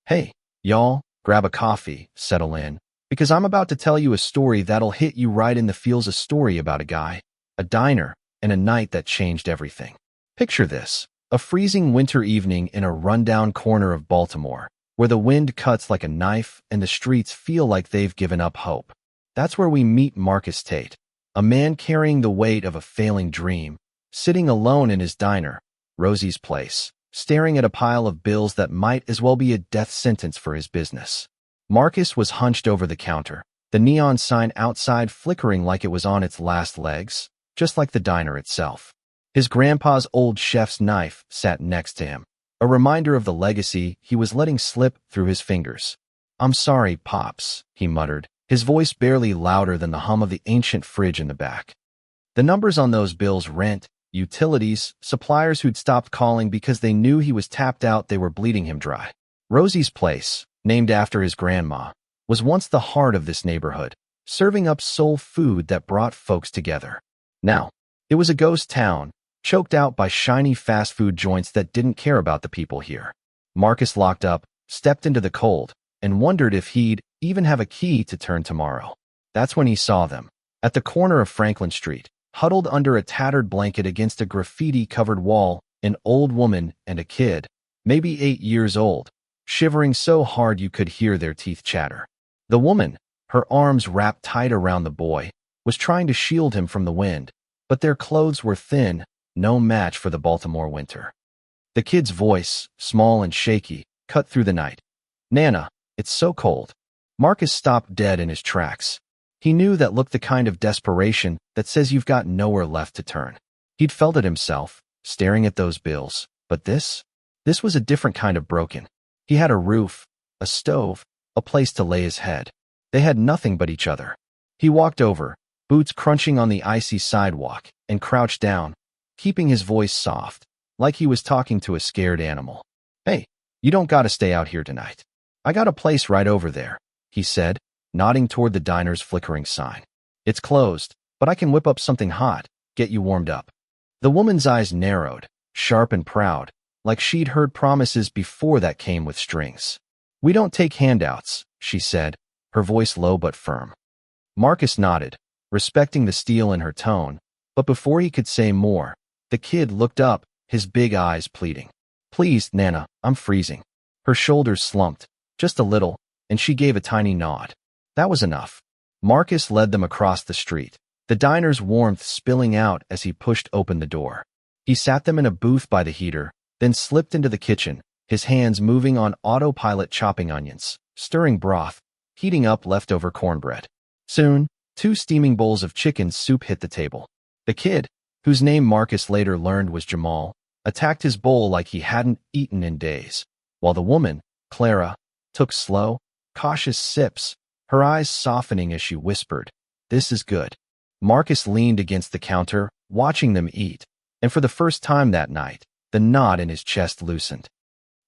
Hey, y'all, grab a coffee, settle in, because I'm about to tell you a story that'll hit you right in the feels. A story about a guy, a diner, and a night that changed everything. Picture this, a freezing winter evening in a rundown corner of Baltimore, where the wind cuts like a knife and the streets feel like they've given up hope. That's where we meet Marcus Tate, a man carrying the weight of a failing dream, sitting alone in his diner, Rosie's Place, staring at a pile of bills that might as well be a death sentence for his business. Marcus was hunched over the counter, the neon sign outside flickering like it was on its last legs, just like the diner itself. His grandpa's old chef's knife sat next to him, a reminder of the legacy he was letting slip through his fingers. "I'm sorry, Pops," he muttered, his voice barely louder than the hum of the ancient fridge in the back. The numbers on those bills, rent, utilities, suppliers who'd stopped calling because they knew he was tapped out, they were bleeding him dry. Rosie's Place, named after his grandma, was once the heart of this neighborhood, serving up soul food that brought folks together. Now, it was a ghost town, choked out by shiny fast food joints that didn't care about the people here. Marcus locked up, stepped into the cold, and wondered if he'd even have a key to turn tomorrow. That's when he saw them, at the corner of Franklin Street, huddled under a tattered blanket against a graffiti-covered wall, an old woman and a kid, maybe 8 years old, shivering so hard you could hear their teeth chatter. The woman, her arms wrapped tight around the boy, was trying to shield him from the wind, but their clothes were thin, no match for the Baltimore winter. The kid's voice, small and shaky, cut through the night. "Nana, it's so cold." Marcus stopped dead in his tracks. He knew that look, the kind of desperation that says you've got nowhere left to turn. He'd felt it himself, staring at those bills, but this was a different kind of broken. He had a roof, a stove, a place to lay his head. They had nothing but each other. He walked over, boots crunching on the icy sidewalk, and crouched down, keeping his voice soft, like he was talking to a scared animal. "Hey, you don't gotta stay out here tonight. I got a place right over there," he said, nodding toward the diner's flickering sign. "It's closed, but I can whip up something hot, get you warmed up." The woman's eyes narrowed, sharp and proud, like she'd heard promises before that came with strings. "We don't take handouts," she said, her voice low but firm. Marcus nodded, respecting the steel in her tone, but before he could say more, the kid looked up, his big eyes pleading. "Please, Nana, I'm freezing." Her shoulders slumped, just a little, and she gave a tiny nod. That was enough. Marcus led them across the street, the diner's warmth spilling out as he pushed open the door. He sat them in a booth by the heater, then slipped into the kitchen, his hands moving on autopilot, chopping onions, stirring broth, heating up leftover cornbread. Soon, 2 steaming bowls of chicken soup hit the table. The kid, whose name Marcus later learned was Jamal, attacked his bowl like he hadn't eaten in days, while the woman, Clara, took slow, cautious sips, her eyes softening as she whispered, "This is good." Marcus leaned against the counter, watching them eat, and for the first time that night, the knot in his chest loosened.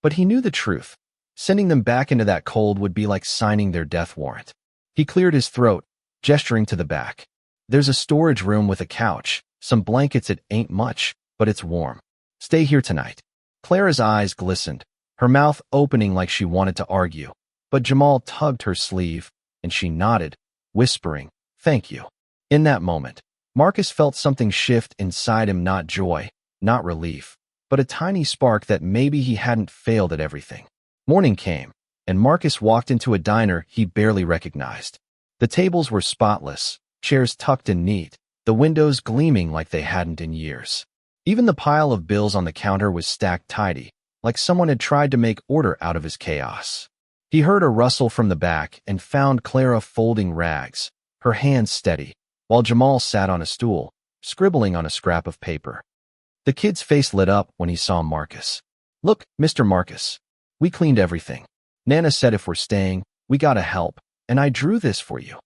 But he knew the truth. Sending them back into that cold would be like signing their death warrant. He cleared his throat, gesturing to the back. "There's a storage room with a couch, some blankets. It ain't much, but it's warm. Stay here tonight." Clara's eyes glistened, her mouth opening like she wanted to argue, but Jamal tugged her sleeve, and she nodded, whispering, "Thank you." In that moment, Marcus felt something shift inside him, not joy, not relief, but a tiny spark that maybe he hadn't failed at everything. Morning came, and Marcus walked into a diner he barely recognized. The tables were spotless, chairs tucked in neat, the windows gleaming like they hadn't in years. Even the pile of bills on the counter was stacked tidy, like someone had tried to make order out of his chaos. He heard a rustle from the back and found Clara folding rags, her hands steady, while Jamal sat on a stool, scribbling on a scrap of paper. The kid's face lit up when he saw Marcus. "Look, Mr. Marcus, we cleaned everything. Nana said if we're staying, we gotta help, and I drew this for you."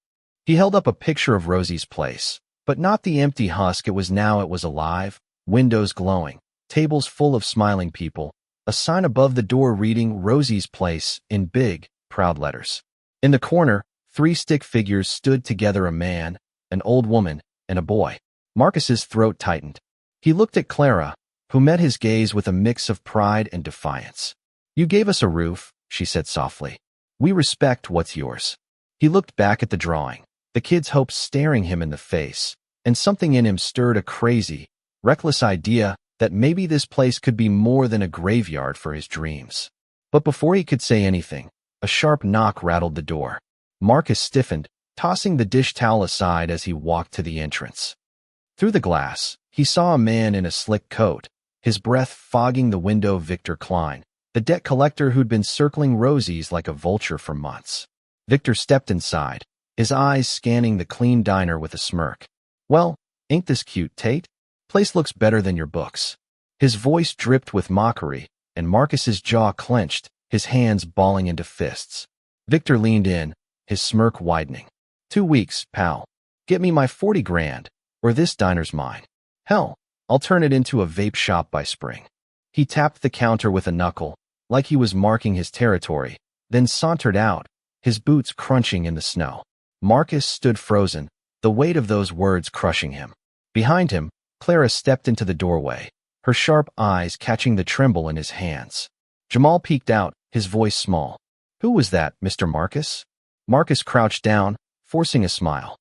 He held up a picture of Rosie's Place, but not the empty husk it was now. It was alive, windows glowing, tables full of smiling people, a sign above the door reading Rosie's Place in big, proud letters. In the corner, 3 stick figures stood together, a man, an old woman, and a boy. Marcus's throat tightened. He looked at Clara, who met his gaze with a mix of pride and defiance. "You gave us a roof," she said softly. We respect what's yours. He looked back at the drawing, the kid's hopes staring him in the face, and something in him stirred a crazy, reckless idea that maybe this place could be more than a graveyard for his dreams. But before he could say anything, a sharp knock rattled the door. Marcus stiffened, tossing the dish towel aside as he walked to the entrance. Through the glass, he saw a man in a slick coat, his breath fogging the window. Victor Klein, the debt collector who'd been circling Rosie's like a vulture for months. Victor stepped inside, his eyes scanning the clean diner with a smirk. Well, ain't this cute, Tate? Place looks better than your books. His voice dripped with mockery, and Marcus's jaw clenched, his hands balling into fists. Victor leaned in, his smirk widening. 2 weeks, pal. Get me my 40 grand, or this diner's mine. Hell, I'll turn it into a vape shop by spring. He tapped the counter with a knuckle, like he was marking his territory, then sauntered out, his boots crunching in the snow. Marcus stood frozen, the weight of those words crushing him. Behind him, Clara stepped into the doorway, her sharp eyes catching the tremble in his hands. Jamal peeked out, his voice small. Who was that, Mr. Marcus? Marcus crouched down, forcing a smile.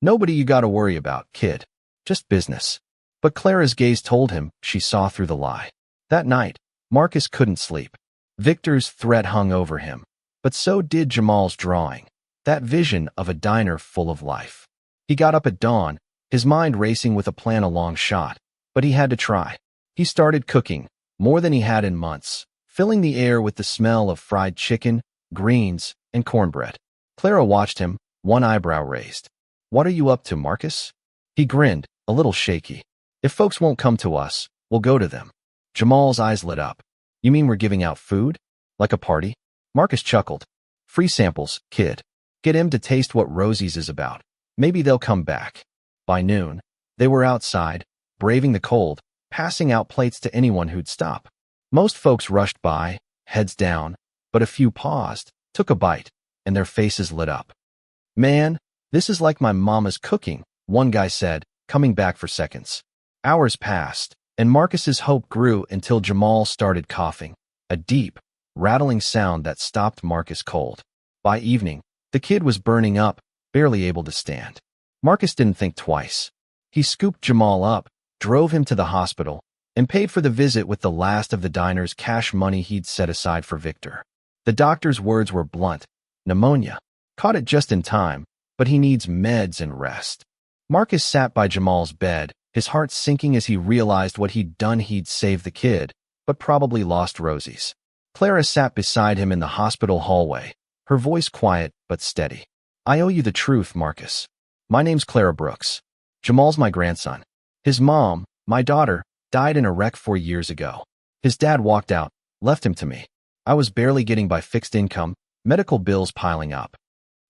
Nobody you gotta worry about, kid. Just business. But Clara's gaze told him she saw through the lie. That night, Marcus couldn't sleep. Victor's threat hung over him, but so did Jamal's drawing, that vision of a diner full of life. He got up at dawn, his mind racing with a plan a long shot, but he had to try. He started cooking, more than he had in months, filling the air with the smell of fried chicken, greens, and cornbread. Clara watched him, one eyebrow raised. What are you up to, Marcus? He grinned, a little shaky. If folks won't come to us, we'll go to them. Jamal's eyes lit up. You mean we're giving out food? Like a party? Marcus chuckled. Free samples, kid. Get him to taste what Rosie's is about. Maybe they'll come back. By noon, they were outside, braving the cold, passing out plates to anyone who'd stop. Most folks rushed by, heads down, but a few paused, took a bite, and their faces lit up. Man, this is like my mama's cooking, one guy said, coming back for seconds. Hours passed, and Marcus's hope grew until Jamal started coughing, a deep, rattling sound that stopped Marcus cold. By evening, the kid was burning up, barely able to stand. Marcus didn't think twice. He scooped Jamal up, drove him to the hospital, and paid for the visit with the last of the diner's cash money he'd set aside for Victor. The doctor's words were blunt. Pneumonia. Caught it just in time, but he needs meds and rest. Marcus sat by Jamal's bed, his heart sinking as he realized what he'd done. He'd saved the kid, but probably lost Rosie's. Clara sat beside him in the hospital hallway, her voice quiet but steady. I owe you the truth, Marcus. My name's Clara Brooks. Jamal's my grandson. His mom, my daughter, died in a wreck 4 years ago. His dad walked out, left him to me. I was barely getting by fixed income, medical bills piling up.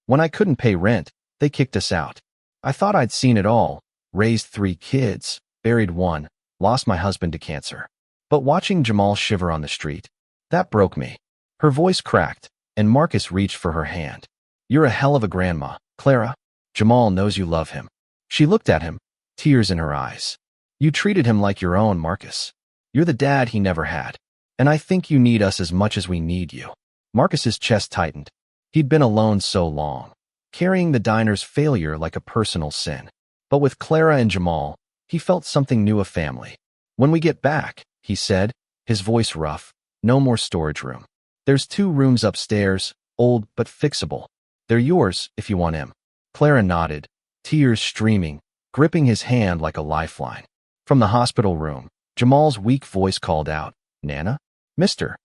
When I couldn't pay rent, they kicked us out. I thought I'd seen it all, raised 3 kids, buried 1, lost my husband to cancer. But watching Jamal shiver on the street, that broke me. Her voice cracked, and Marcus reached for her hand. You're a hell of a grandma, Clara. Jamal knows you love him. She looked at him, tears in her eyes. You treated him like your own, Marcus. You're the dad he never had. And I think you need us as much as we need you. Marcus's chest tightened. He'd been alone so long, carrying the diner's failure like a personal sin. But with Clara and Jamal, he felt something new, a family. When we get back, he said, his voice rough, no more storage room. There's 2 rooms upstairs, old but fixable. They're yours if you want him. Clara nodded, tears streaming, gripping his hand like a lifeline. From the hospital room, Jamal's weak voice called out, Nana? Mr.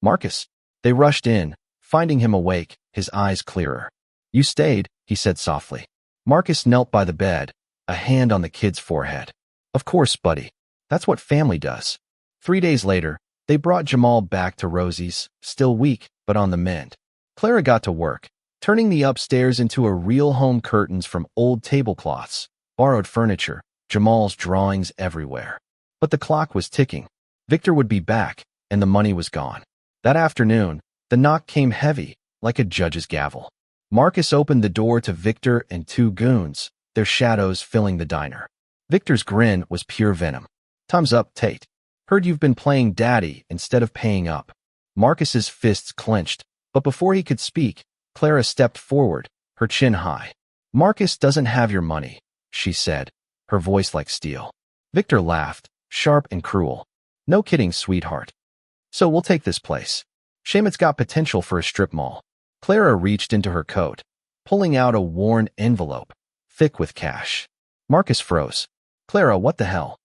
Marcus. They rushed in, finding him awake, his eyes clearer. You stayed, he said softly. Marcus knelt by the bed, a hand on the kid's forehead. Of course, buddy. That's what family does. 3 days later, they brought Jamal back to Rosie's, still weak, but on the mend. Clara got to work, turning the upstairs into a real home. Curtains from old tablecloths, borrowed furniture, Jamal's drawings everywhere. But the clock was ticking. Victor would be back, and the money was gone. That afternoon, the knock came heavy, like a judge's gavel. Marcus opened the door to Victor and 2 goons, their shadows filling the diner. Victor's grin was pure venom. Thumbs up, Tate. Heard you've been playing daddy instead of paying up. Marcus's fists clenched, but before he could speak, Clara stepped forward, her chin high. "Marcus doesn't have your money," she said, her voice like steel. Victor laughed, sharp and cruel. "No kidding, sweetheart. So we'll take this place. Shame it's got potential for a strip mall." Clara reached into her coat, pulling out a worn envelope, thick with cash. Marcus froze. "Clara, what the hell?"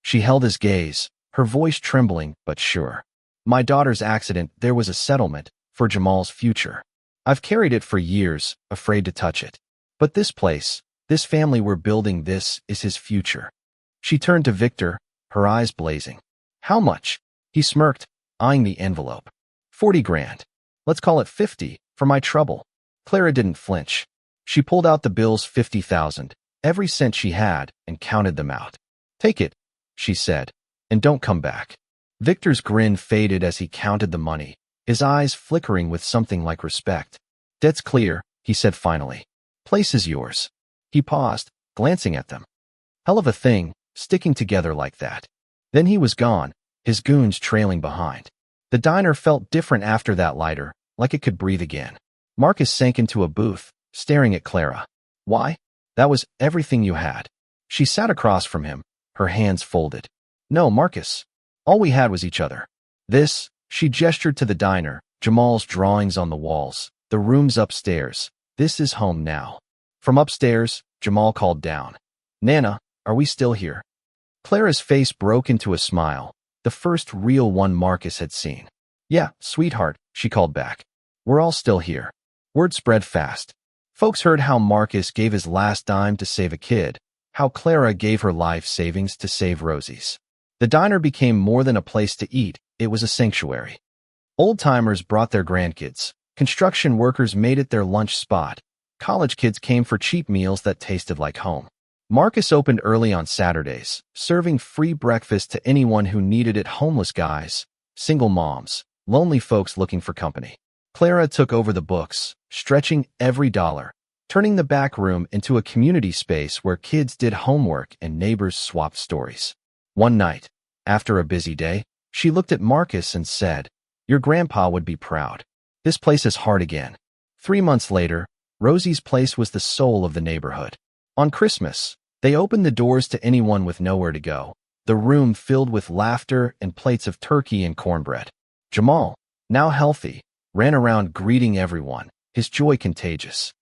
She held his gaze, her voice trembling but sure. "My daughter's accident, there was a settlement for Jamal's future. I've carried it for years, afraid to touch it. But this place, this family we're building, this is his future." She turned to Victor, her eyes blazing. "How much?" He smirked, eyeing the envelope. 40 grand. Let's call it 50, for my trouble." Clara didn't flinch. She pulled out the bills, 50,000, every cent she had, and counted them out. "Take it," she said, "and don't come back." Victor's grin faded as he counted the money, his eyes flickering with something like respect. "Debt's clear," he said finally. "Place is yours." He paused, glancing at them. Hell of a thing, sticking together like that. Then he was gone, his goons trailing behind. The diner felt different after that lighter, like it could breathe again. Marcus sank into a booth, staring at Clara. "Why? That was everything you had." She sat across from him, her hands folded. "No, Marcus. All we had was each other. This," she gestured to the diner, Jamal's drawings on the walls, the rooms upstairs. "This is home now." From upstairs, Jamal called down. "Nana, are we still here?" Clara's face broke into a smile, the first real one Marcus had seen. "Yeah, sweetheart," she called back. "We're all still here." Word spread fast. Folks heard how Marcus gave his last dime to save a kid, how Clara gave her life savings to save Rosie's. The diner became more than a place to eat, it was a sanctuary. Old-timers brought their grandkids, construction workers made it their lunch spot, college kids came for cheap meals that tasted like home. Marcus opened early on Saturdays, serving free breakfast to anyone who needed it: homeless guys, single moms, lonely folks looking for company. Clara took over the books, stretching every dollar, turning the back room into a community space where kids did homework and neighbors swapped stories. One night, after a busy day, she looked at Marcus and said, "Your grandpa would be proud. This place is hard again." 3 months later, Rosie's place was the soul of the neighborhood. On Christmas, they opened the doors to anyone with nowhere to go, the room filled with laughter and plates of turkey and cornbread. Jamal, now healthy, ran around greeting everyone, his joy contagious.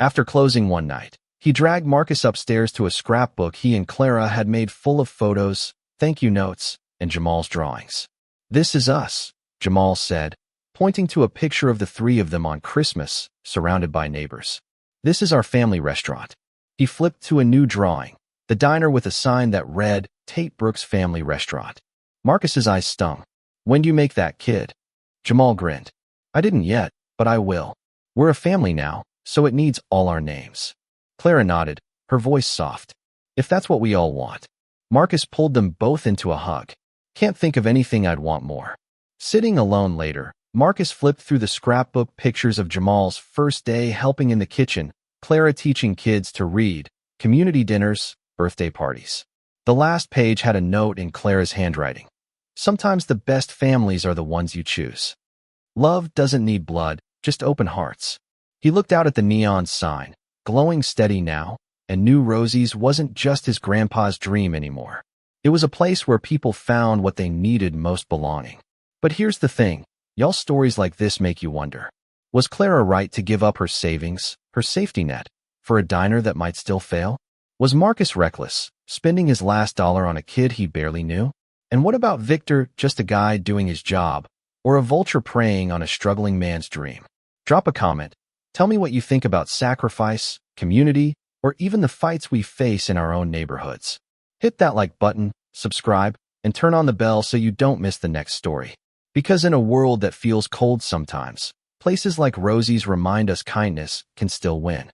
After closing one night, he dragged Marcus upstairs to a scrapbook he and Clara had made full of photos, thank you notes, and Jamal's drawings. "This is us," Jamal said, pointing to a picture of the three of them on Christmas, surrounded by neighbors. "This is our family restaurant." He flipped to a new drawing, the diner with a sign that read, Tate Brooks Family Restaurant. Marcus's eyes stung. "When do you make that, kid?" Jamal grinned. "I didn't yet, but I will. We're a family now, so it needs all our names." Clara nodded, her voice soft. "If that's what we all want." Marcus pulled them both into a hug. "Can't think of anything I'd want more." Sitting alone later, Marcus flipped through the scrapbook pictures of Jamal's first day helping in the kitchen, Clara teaching kids to read, community dinners, birthday parties. The last page had a note in Clara's handwriting. "Sometimes the best families are the ones you choose. Love doesn't need blood, just open hearts." He looked out at the neon sign, glowing steady now, and knew Rosie's wasn't just his grandpa's dream anymore. It was a place where people found what they needed most: belonging. But here's the thing, y'all, stories like this make you wonder. Was Clara right to give up her savings, her safety net, for a diner that might still fail? Was Marcus reckless, spending his last dollar on a kid he barely knew? And what about Victor, just a guy doing his job, or a vulture preying on a struggling man's dream? Drop a comment. Tell me what you think about sacrifice, community, or even the fights we face in our own neighborhoods. Hit that like button, subscribe, and turn on the bell so you don't miss the next story. Because in a world that feels cold sometimes, places like Rosie's remind us kindness can still win.